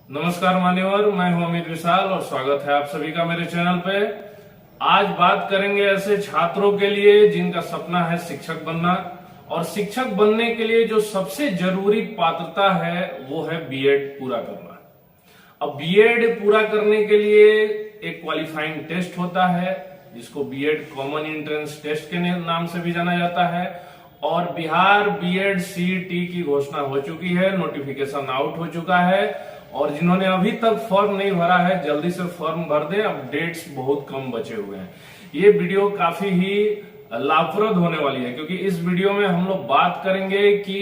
नमस्कार मान्यवर, मैं हूं अमित विशाल और स्वागत है आप सभी का मेरे चैनल पे। आज बात करेंगे ऐसे छात्रों के लिए जिनका सपना है शिक्षक बनना, और शिक्षक बनने के लिए जो सबसे जरूरी पात्रता है वो है बीएड पूरा करना। अब बीएड पूरा करने के लिए एक क्वालिफाइंग टेस्ट होता है जिसको बीएड कॉमन एंट्रेंस टेस्ट के नाम से भी जाना जाता है, और बिहार बीएड सीईटी की घोषणा हो चुकी है, नोटिफिकेशन आउट हो चुका है। और जिन्होंने अभी तक फॉर्म नहीं भरा है जल्दी से फॉर्म भर दें, अब डेट्स बहुत कम बचे हुए हैं। ये वीडियो काफी ही लाभप्रद होने वाली है क्योंकि इस वीडियो में हम लोग बात करेंगे कि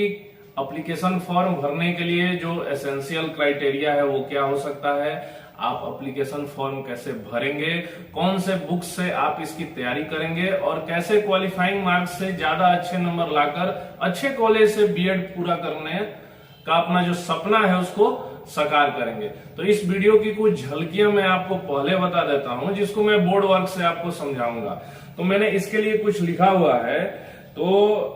एप्लीकेशन फॉर्म भरने के लिए जो एसेंशियल क्राइटेरिया है वो क्या हो सकता है, आप एप्लीकेशन फॉर्म कैसे भरेंगे, कौन से बुक से आप इसकी तैयारी करेंगे, और कैसे क्वालिफाइंग मार्क्स से ज्यादा अच्छे नंबर लाकर अच्छे कॉलेज से बीएड पूरा करने का अपना जो सपना है उसको साकार करेंगे। तो इस वीडियो की कुछ झलकियां मैं आपको पहले बता देता हूं जिसको मैं बोर्ड वर्क से आपको समझाऊंगा। तो मैंने इसके लिए कुछ लिखा हुआ है। तो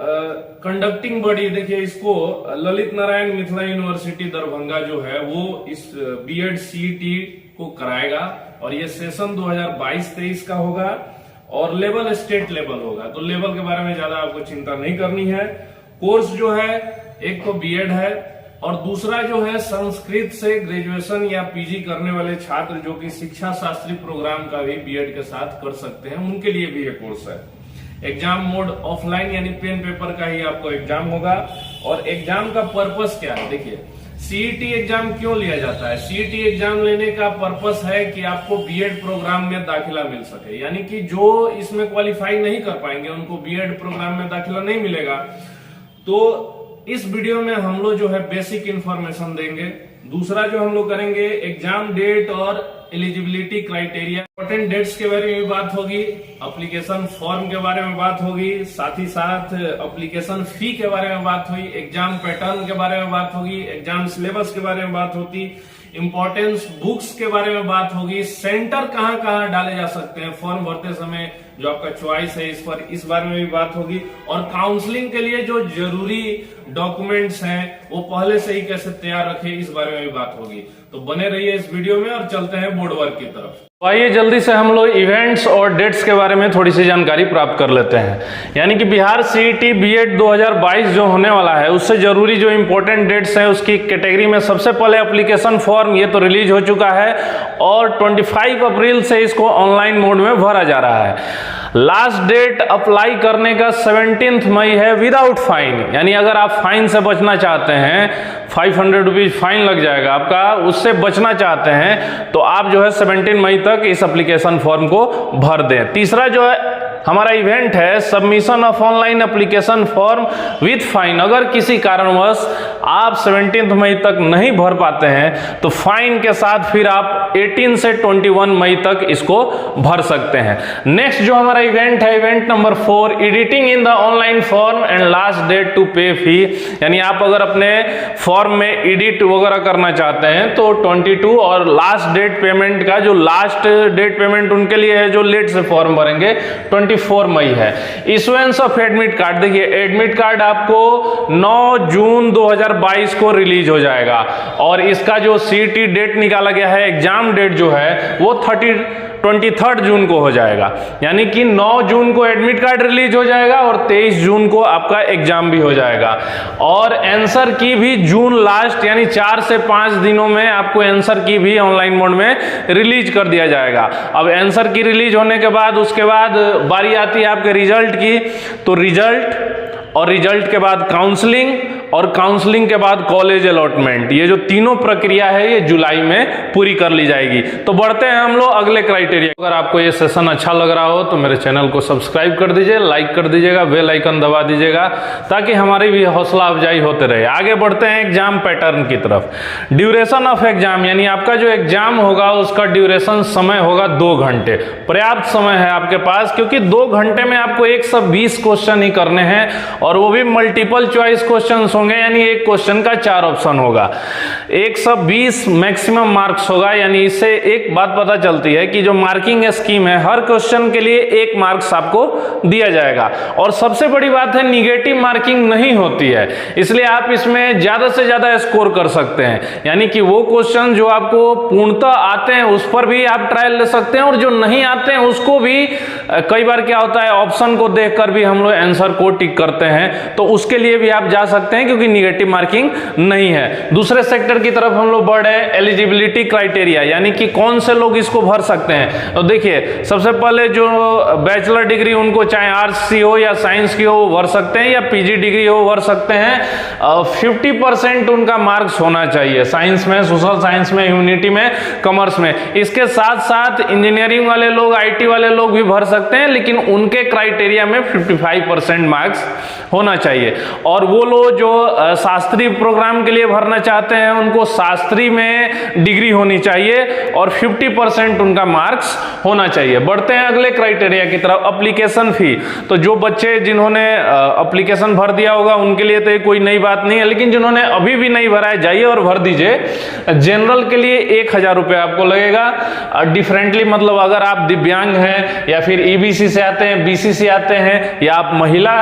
कंडक्टिंग बॉडी, देखिए इसको ललित नारायण मिथिला यूनिवर्सिटी दरभंगा जो है वो इस बीएड सीईटी को कराएगा, और ये सेशन 2022-23 का होगा और लेवल स्टेट लेवल होगा। तो लेवल के बारे में ज्यादा आपको चिंता नहीं करनी है। कोर्स जो है एक तो बीएड है और दूसरा जो है संस्कृत से ग्रेजुएशन या पीजी करने वाले छात्र जो कि शिक्षा शास्त्री प्रोग्राम का भी बीएड के साथ कर सकते हैं, उनके लिए भी ये कोर्स है। एग्जाम मोड ऑफलाइन यानी पेन पेपर का ही आपको एग्जाम होगा। और एग्जाम का पर्पस क्या है, देखिए सीईटी एग्जाम क्यों लिया जाता है। सीईटी एग्जाम लेने का पर्पस है कि आपको बीएड प्रोग्राम में दाखिला मिल सके, यानी कि जो इसमें क्वालिफाई नहीं कर पाएंगे उनको बीएड प्रोग्राम में दाखिला नहीं मिलेगा। तो इस वीडियो में हम लोग जो है बेसिक इंफॉर्मेशन देंगे। दूसरा जो हम लोग करेंगे एग्जाम डेट और एलिजिबिलिटी क्राइटेरिया, इंपॉर्टेंट डेट्स के बारे में भी बात होगी, एप्लीकेशन फॉर्म के बारे में बात होगी, साथ ही साथ एप्लीकेशन फी के बारे में बात हुई, एग्जाम पैटर्न के बारे में बात होगी, एग्जाम सिलेबस के बारे में बात होती, इंपॉर्टेंस बुक्स के बारे में बात होगी, सेंटर कहां कहां डाले जा सकते हैं फॉर्म भरते समय, जो आपका चॉइस है इस पर, इस बारे में भी बात होगी, और काउंसलिंग के लिए जो जरूरी डॉक्यूमेंट्स हैं वो पहले से ही कैसे तैयार रखें इस बारे में भी बात होगी। तो बने रहिए इस वीडियो में और चलते हैं बोर्ड वर्क की तरफ। तो आइए जल्दी से हम लोग इवेंट्स और डेट्स के बारे में थोड़ी सी जानकारी प्राप्त कर लेते हैं। यानी कि बिहार सीईटी बीएड 2022 जो होने वाला है उससे जरूरी जो इंपॉर्टेंट डेट्स हैं उसकी कैटेगरी में सबसे पहले एप्लीकेशन फॉर्म ये तो रिलीज हो चुका है और 25 अप्रैल से इसको ऑनलाइन मोड में भरा जा रहा है। लास्ट डेट अप्लाई करने का 17 मई है विदाउट फाइन, यानी अगर आप फाइन से बचना चाहते हैं, 500 रुपीज फाइन लग जाएगा आपका, उससे बचना चाहते हैं तो आप जो है 17 मई तक इस एप्लीकेशन फॉर्म को भर दें। तीसरा जो है हमारा इवेंट है submission of online application form with fine. अगर किसी कारणवश आप 17 मई तक नहीं भर पाते हैं तो फाइन के साथ फिर आप 18 से 21 मई तक इसको भर सकते हैं। नेक्स्ट जो हमारा इवेंट है event number 4, editing in the online form and last date to pay fee. यानी आप अगर अपने फॉर्म में एडिट वगैरह करना चाहते हैं तो 22 और लास्ट डेट पेमेंट का जो लास्ट डेट पेमेंट उनके लिए है जो लेट से फॉर्म भरेंगे 24 मई है। इशुएंस ऑफ एडमिट कार्ड, देखिए एडमिट कार्ड आपको 9 जून 2022 को रिलीज हो जाएगा, और इसका जो सीईटी डेट निकाला गया है एग्जाम डेट जो है वो 23 जून को हो जाएगा। यानी कि 9 जून को एडमिट कार्ड रिलीज हो जाएगा और 23 जून को आपका एग्जाम भी हो जाएगा। और आंसर की भी जून लास्ट यानी 4 से 5 दिनों में आपको आंसर की भी ऑनलाइन मोड में रिलीज कर दिया जाएगा। अब आंसर की रिलीज होने के बाद उसके बाद बारी आती है आपके रिजल्ट की, तो रिजल्ट और रिजल्ट के बाद काउंसलिंग और काउंसलिंग के बाद कॉलेज अलॉटमेंट, ये जो तीनों प्रक्रिया है ये जुलाई में पूरी कर ली जाएगी। तो बढ़ते हैं हम लोग अगले क्राइटेरिया। अगर आपको ये सेशन अच्छा लग रहा हो तो मेरे चैनल को सब्सक्राइब कर दीजिए, लाइक कर दीजिएगा, बेल आइकन दबा दीजिएगा ताकि हमारी भी हौसला अफजाई होते रहे। आगे बढ़ते हैं एग्जाम पैटर्न की तरफ। ड्यूरेशन ऑफ एग्जाम, यानी आपका जो एग्जाम होगा उसका ड्यूरेशन समय होगा 2 घंटे। पर्याप्त समय है आपके पास क्योंकि 2 घंटे में आपको 120 क्वेश्चन ही करने हैं, और वो भी मल्टीपल चॉइस क्वेश्चन होंगे, यानी एक क्वेश्चन का 4 ऑप्शन होगा। 120 मैक्सिमम मार्क्स होगा, यानी इससे एक बात पता चलती है कि जो मार्किंग स्कीम है, हर क्वेश्चन के लिए 1 मार्क्स आपको दिया जाएगा। और सबसे बड़ी बात है, निगेटिव मार्किंग नहीं होती है, इसलिए आप इसमें ज्यादा से ज्यादा स्कोर कर सकते हैं। यानी कि वो क्वेश्चन जो आपको पूर्णतः आते हैं उस पर भी आप ट्रायल ले सकते हैं, और जो नहीं आते हैं उसको भी कई बार क्या होता है, ऑप्शन को देखकर भी हम लोग आंसर को टिक करते हैं, तो उसके लिए भी आप जा सकते हैं क्योंकि निगेटिव मार्किंग नहीं है। दूसरे सेक्टर की तरफ हम लोग बढ़े, एलिजिबिलिटी क्राइटेरिया, यानी कि कौन से लोग इसको भर सकते हैं। तो देखिए, सबसे पहले जो बैचलर डिग्री, उनको चाहे आर्ट्स की हो या साइंस की हो वो भर सकते हैं, या पीजी डिग्री हो भर सकते हैं। 50% उनका मार्क्स होना चाहिए, साइंस में, सोशल साइंस में, ह्यूमैनिटी में, कॉमर्स में। इसके साथ साथ इंजीनियरिंग वाले लोग, आईटी वाले लोग भी भर सकते हैं, लेकिन उनके क्राइटेरिया में 55% मार्क्स होना चाहिए। और वो लोग जो शास्त्रीय प्रोग्राम के लिए भरना चाहते हैं, उनको शास्त्री में डिग्री होनी चाहिए और 50% उनका मार्क्स होना चाहिए। बढ़ते हैं अगले क्राइटेरिया की तरफ, एप्लीकेशन फी। तो जो बच्चे जिन्होंने एप्लीकेशन भर दिया होगा उनके लिए तो कोई नई बात नहीं है, लेकिन जिन्होंने अभी भी नहीं भरा है, जाइए और भर दीजिए। जनरल के लिए 1000 रुपये आपको लगेगा। डिफरेंटली मतलब अगर आप दिव्यांग हैं या फिर ईबीसी से आते हैं, बीसी से आते हैं, या आप महिला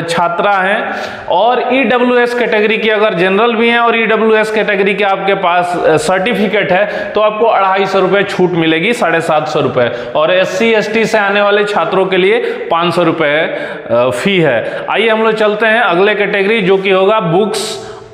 छात्रा हैं और ईडब्ल्यूएस कैटेगरी की अगर जनरल भी हैं और ईडब्ल्यूएस कैटेगरी के आपके पास सर्टिफिकेट है, तो आपको 250 रुपये छूट मिलेगी, 750 रुपये। और एससी एसटी से आने वाले छात्रों के लिए 500 रुपये फी है। आइए हम लोग चलते हैं अगले कैटेगरी, जो कि होगा बुक्स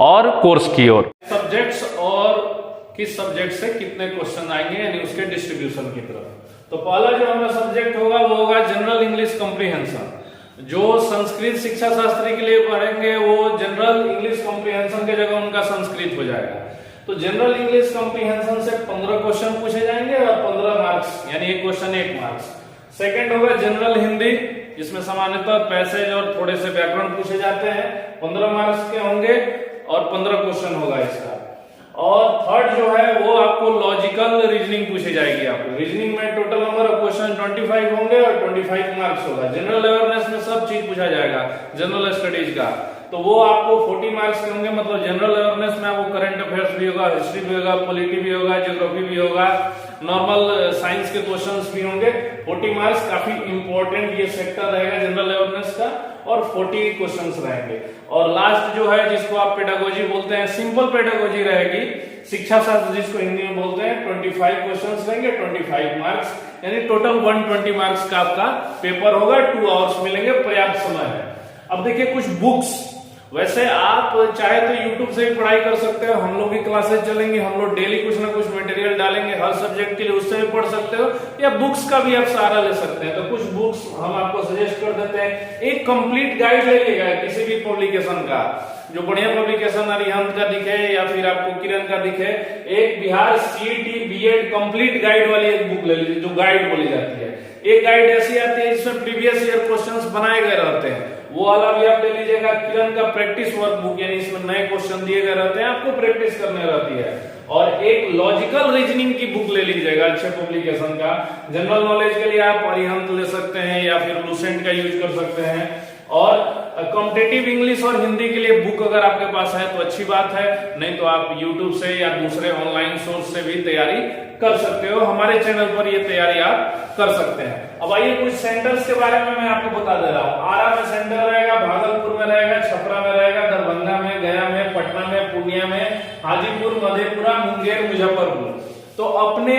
और कोर्स की ओर। सब्जेक्ट्स और किस सब्जेक्ट से कितने क्वेश्चन आएंगे, यानी उसके डिस्ट्रीब्यूशन की तरफ। तो पहला जो हमारा सब्जेक्ट होगा वो होगा जनरल इंग्लिश कॉम्प्रिहेंशन। जो संस्कृत शिक्षा शास्त्री के लिए पढ़ेंगे वो जनरल इंग्लिश कॉम्प्रिहेंशन की जगह उनका संस्कृत हो जाएगा। तो जनरल इंग्लिश कॉम्प्रिहेंशन से 15 क्वेश्चन पूछे जाएंगे और 15 मार्क्स, यानी एक क्वेश्चन 1 मार्क्स। सेकंड होगा जनरल हिंदी, जिसमें सामान्यतः पैसेज और थोड़े से व्याकरण पूछे जाते हैं, 15 मार्क्स के होंगे और 15 क्वेश्चन होगा इसका। और थर्ड जो है वो आपको लॉजिकल रीजनिंग पूछी जाएगी। आपको रीजनिंग में टोटल नंबर ऑफ क्वेश्चन 25 होंगे और 25 मार्क्स होगा। जनरल अवेयरनेस में सब चीज पूछा जाएगा, जनरल स्टडीज का, तो वो आपको 40 मार्क्स के होंगे। मतलब जनरल अवेयरनेस में आपको करंट अफेयर्स भी होगा, हिस्ट्री भी होगा, पॉलिटी भी होगा, ज्योग्राफी भी होगा, नॉर्मल साइंस के क्वेश्चंस भी होंगे। 40 मार्क्स, काफी इंपॉर्टेंट ये सेक्टर रहेगा जनरल अवेयरनेस का, और 40 क्वेश्चंस रहेंगे। और लास्ट जो है, जिसको आप पेडागोजी बोलते हैं, सिंपल पेडागोजी रहेगी, शिक्षा शास्त्र जिसको हिंदी में बोलते हैं, 25 क्वेश्चंस रहेंगे, 25 मार्क्स, यानी टोटल 120 मार्क्स का आपका पेपर होगा। 2 आवर्स मिलेंगे, पर्याप्त समय है। अब देखिए कुछ बुक्स, वैसे आप चाहे तो YouTube से भी पढ़ाई कर सकते हो, हम लोग की क्लासेस चलेंगी, हम लोग डेली कुछ ना कुछ मटेरियल डालेंगे हर सब्जेक्ट के लिए, उससे भी पढ़ सकते हो, या बुक्स का भी आप सहारा ले सकते हैं। तो कुछ बुक्स हम आपको सजेस्ट कर देते हैं। एक कंप्लीट गाइड ले लीजिएगा किसी भी पब्लिकेशन का, जो बढ़िया पब्लिकेशन अरिहंत का दिखे या फिर आपको किरण का दिखे। एक Bihar CET BEd complete guide वाली एक बुक ले लीजिए, जो गाइड बोली जाती है। एक गाइड ऐसी आती है जिसमें प्रीवियस ईयर क्वेश्चंस बनाए गए रहते हैं, वो वाला भी आप ले लीजिएगा। किरण का प्रैक्टिस वर्क बुक, यानी इसमें नए क्वेश्चन दिए गए रहते हैं, आपको प्रैक्टिस करने रहती है। और एक लॉजिकल रीजनिंग की बुक ले लीजिएगा अच्छे पब्लिकेशन का। जनरल नॉलेज के लिए आप अरिहंत ले सकते हैं या फिर लूसेंट का यूज कर सकते हैं। और कॉम्पिटिटिव इंग्लिश और हिंदी के लिए बुक अगर आपके पास है तो अच्छी बात है, नहीं तो आप YouTube से या दूसरे ऑनलाइन सोर्स से भी तैयारी कर सकते हो। हमारे चैनल पर ये तैयारी आप कर सकते हैं। अब आइए कुछ सेंटर्स के बारे में मैं आपको बता दे रहा हूँ। आरा में सेंटर रहेगा, भागलपुर में रहेगा, छपरा में रहेगा, दरभंगा में, गया में, पटना में, पूर्णिया में, हाजीपुर, मधेपुरा, मुंगेर, मुजफ्फरपुर। तो अपने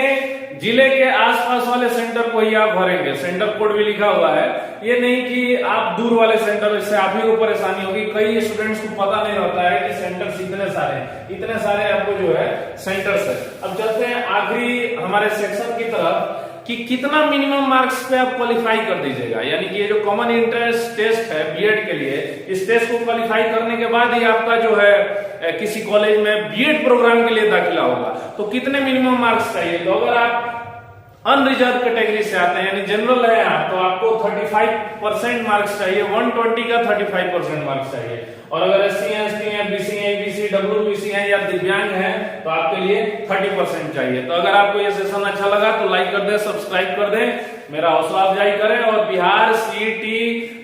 जिले के आसपास वाले सेंटर को ही आप भरेंगे, सेंटर कोड भी लिखा हुआ है। ये नहीं कि आप दूर वाले सेंटर, इससे आप ही को परेशानी होगी। कई स्टूडेंट्स को पता नहीं होता है कि सेंटर्स इतने सारे आपको जो है सेंटर्स है। अब चलते हैं आखिरी हमारे सेक्शन की तरफ कि कितना मिनिमम मार्क्स पे आप क्वालिफाई कर दीजिएगा। यानी कि ये जो कॉमन एंट्रेंस टेस्ट है बीएड के लिए, इस टेस्ट को क्वालिफाई करने के बाद ही आपका जो है किसी कॉलेज में बीएड प्रोग्राम के लिए दाखिला होगा। तो कितने मिनिमम मार्क्स चाहिए? तो अगर आप अनरिजर्व कैटेगरी से आते हैं, यानी जनरल है आप, तो आपको 35% मार्क्स चाहिए। 120 का 35% मार्क्स चाहिए। और अगर एससी हैं, एसटी हैं, बीसी हैं, ईबीसी, डब्ल्यूबीसी हैं या दिव्यांग हैं, तो आपके लिए 30% चाहिए। तो अगर आपको ये सेशन अच्छा लगा तो लाइक कर दें, सब्सक्राइब कर दें, मेरा हौसला अफजाई करें। और बिहार सीईटी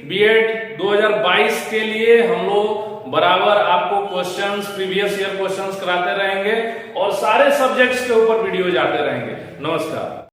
बीएड 2022 के लिए हम लोग बराबर आपको क्वेश्चंस, प्रीवियस ईयर क्वेश्चंस कराते रहेंगे और सारे सब्जेक्ट्स के ऊपर वीडियो जाते रहेंगे। नमस्कार।